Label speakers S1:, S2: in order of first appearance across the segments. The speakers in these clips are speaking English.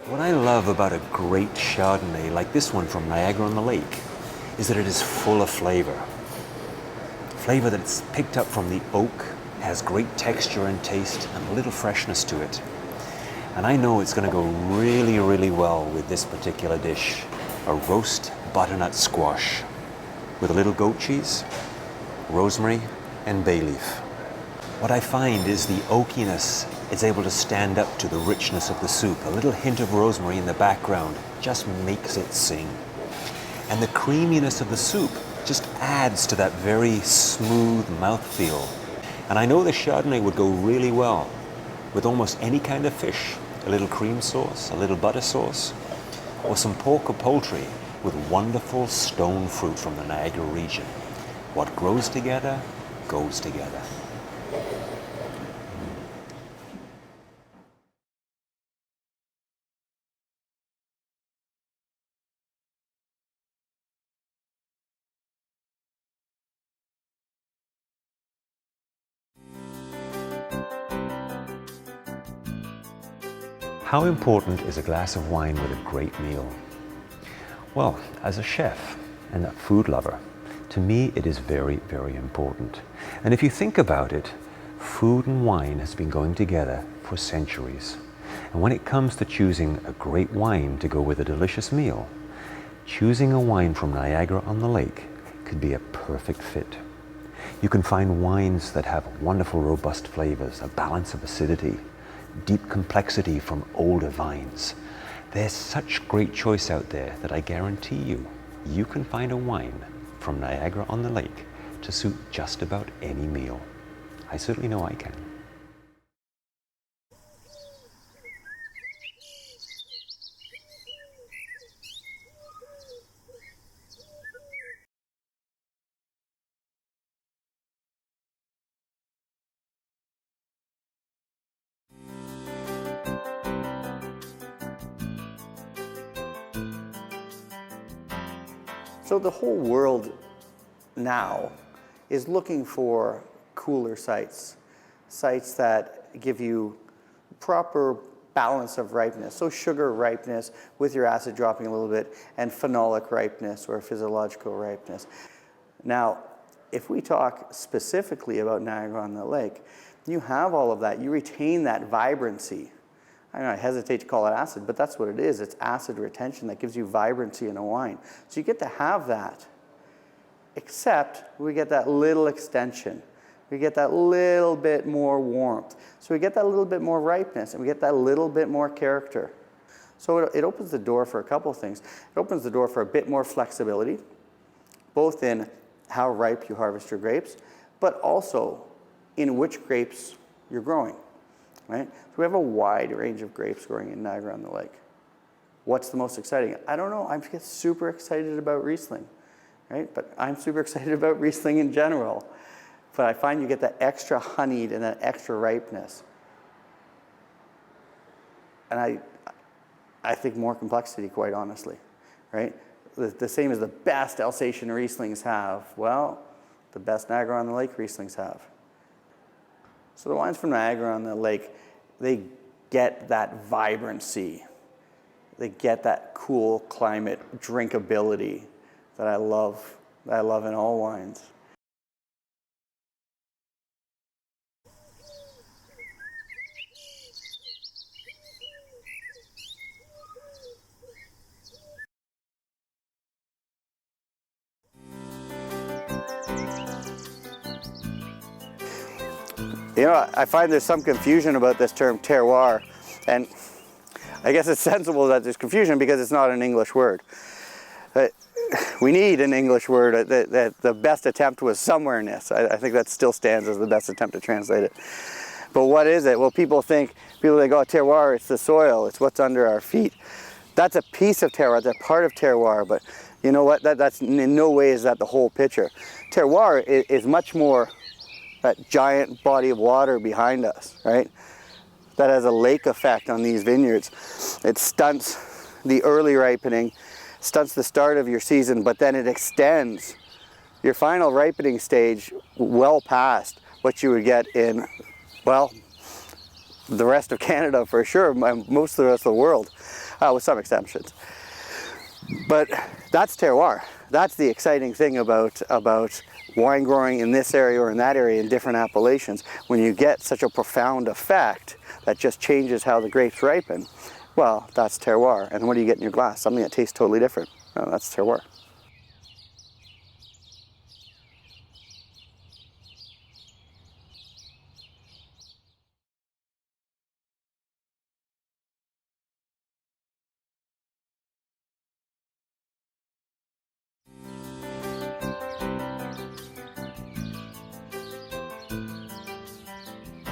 S1: What I love about a great Chardonnay, like this one from Niagara-on-the-Lake, is that it is full of flavor. Flavor that's picked up from the oak, has great texture and taste, and a little freshness to it. And I know it's going to go really, really well with this particular dish, a roast butternut squash with a little goat cheese, rosemary, and bay leaf. What I find is the oakiness is able to stand up to the richness of the soup. A little hint of rosemary in the background just makes it sing. And the creaminess of the soup just adds to that very smooth mouthfeel. And I know the Chardonnay would go really well with almost any kind of fish. A little cream sauce, a little butter sauce, or some pork or poultry with wonderful stone fruit from the Niagara region. What grows together, goes together. How important is a glass of wine with a great meal? Well, as a chef and a food lover, to me it is very, very important. And if you think about it, food and wine has been going together for centuries. And when it comes to choosing a great wine to go with a delicious meal, choosing a wine from Niagara-on-the-Lake could be a perfect fit. You can find wines that have wonderful, robust flavors, a balance of acidity, deep complexity from older vines. There's such great choice out there that I guarantee you can find a wine from Niagara-on-the-Lake to suit just about any meal. I certainly know I can.
S2: So the whole world now is looking for cooler sites, sites that give you proper balance of ripeness. So sugar ripeness with your acid dropping a little bit, and phenolic ripeness or physiological ripeness. Now, if we talk specifically about Niagara-on-the-Lake, you have all of that. You retain that vibrancy. I hesitate to call it acid, but that's what it is. It's acid retention that gives you vibrancy in a wine. So you get to have that, except we get that little extension. We get that little bit more warmth. So we get that little bit more ripeness, and we get that little bit more character. So it opens the door for a couple of things. It opens the door for a bit more flexibility, both in how ripe you harvest your grapes, but also in which grapes you're growing. Right? So we have a wide range of grapes growing in Niagara-on-the-Lake. What's the most exciting? I don't know. I get super excited about Riesling, right? But I'm super excited about Riesling in general. But I find you get that extra honeyed and that extra ripeness. And I think more complexity, quite honestly, right? The same as the best Alsatian Rieslings have. Well, the best Niagara-on-the-Lake Rieslings have. So the wines from Niagara-on-the-Lake, they get that vibrancy. They get that cool climate drinkability that I love in all wines. You know, I find there's some confusion about this term terroir, and I guess it's sensible that there's confusion because it's not an English word. We need an English word. The best attempt was somewhereness. I think that still stands as the best attempt to translate it. But what is it? Well, people think, oh, terroir, it's the soil, it's what's under our feet. That's a piece of terroir, that's a part of terroir, but you know what, that's in no way is that the whole picture. Terroir is much more that giant body of water behind us, right? That has a lake effect on these vineyards. It stunts the early ripening, stunts the start of your season, but then it extends your final ripening stage well past what you would get in, well, the rest of Canada for sure, most of the rest of the world. with some exceptions. But that's terroir. That's the exciting thing about wine growing in this area or in that area in different appellations. When you get such a profound effect that just changes how the grapes ripen, well, that's terroir. And what do you get in your glass? Something that tastes totally different. Well, that's terroir.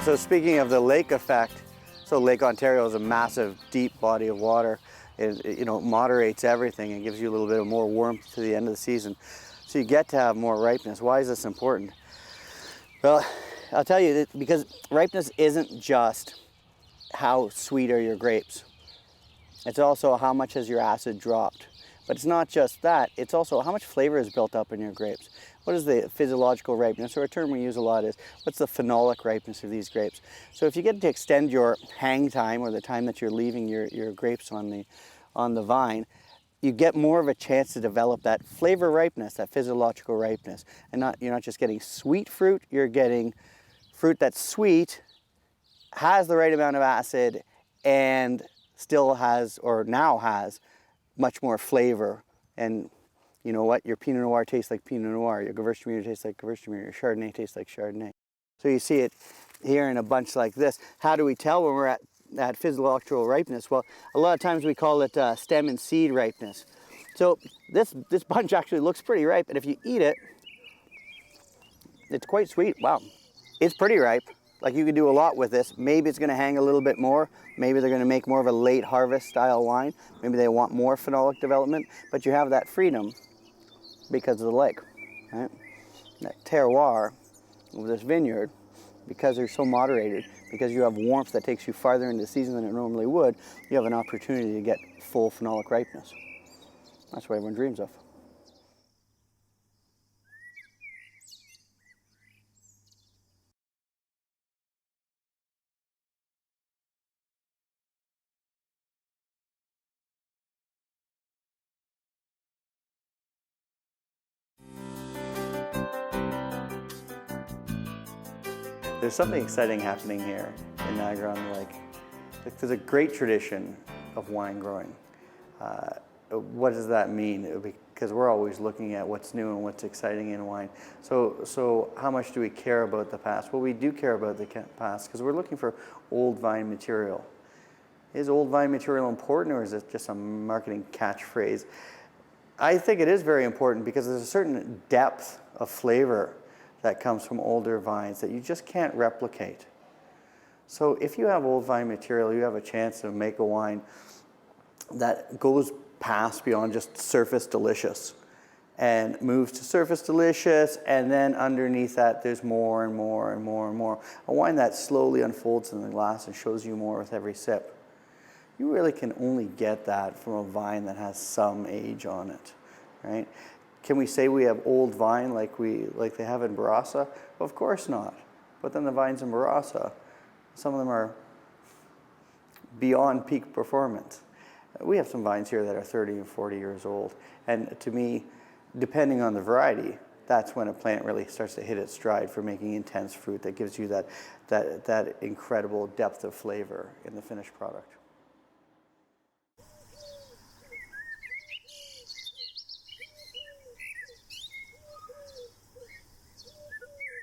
S2: So speaking of the lake effect, so Lake Ontario is a massive, deep body of water. It moderates everything and gives you a little bit of more warmth to the end of the season. So you get to have more ripeness. Why is this important? Well, I'll tell you that because ripeness isn't just how sweet are your grapes. It's also how much has your acid dropped. But it's not just that, it's also how much flavor is built up in your grapes. What is the physiological ripeness, or a term we use a lot is, what's the phenolic ripeness of these grapes? So if you get to extend your hang time, or the time that you're leaving your grapes on the vine, you get more of a chance to develop that flavor ripeness, that physiological ripeness. And you're not just getting sweet fruit, you're getting fruit that's sweet, has the right amount of acid, and still has, or now has, much more flavor. And you know what? Your Pinot Noir tastes like Pinot Noir. Your Gewürztraminer tastes like Gewürztraminer. Your Chardonnay tastes like Chardonnay. So you see it here in a bunch like this. How do we tell when we're at physiological ripeness? Well, a lot of times we call it stem and seed ripeness. So this bunch actually looks pretty ripe, and if you eat it, it's quite sweet. Wow, it's pretty ripe. Like, you could do a lot with this. Maybe it's going to hang a little bit more. Maybe they're going to make more of a late harvest style wine. Maybe they want more phenolic development, but you have that freedom because of the lake, right? That terroir of this vineyard, because they're so moderated, because you have warmth that takes you farther into the season than it normally would, you have an opportunity to get full phenolic ripeness. That's what everyone dreams of. There's something exciting happening here in Niagara-on-the-Lake. There's a great tradition of wine growing. What does that mean? Because we're always looking at what's new and what's exciting in wine. So how much do we care about the past? Well, we do care about the past because we're looking for old vine material. Is old vine material important, or is it just a marketing catchphrase? I think it is very important because there's a certain depth of flavor that comes from older vines that you just can't replicate. So if you have old vine material, you have a chance to make a wine that goes past beyond just surface delicious and moves to surface delicious, and then underneath that there's more and more and more and more. A wine that slowly unfolds in the glass and shows you more with every sip. You really can only get that from a vine that has some age on it, right? Can we say we have old vine like they have in Barossa? Well, of course not. But then the vines in Barossa, some of them are beyond peak performance. We have some vines here that are 30 and 40 years old. And to me, depending on the variety, that's when a plant really starts to hit its stride for making intense fruit that gives you that incredible depth of flavor in the finished product.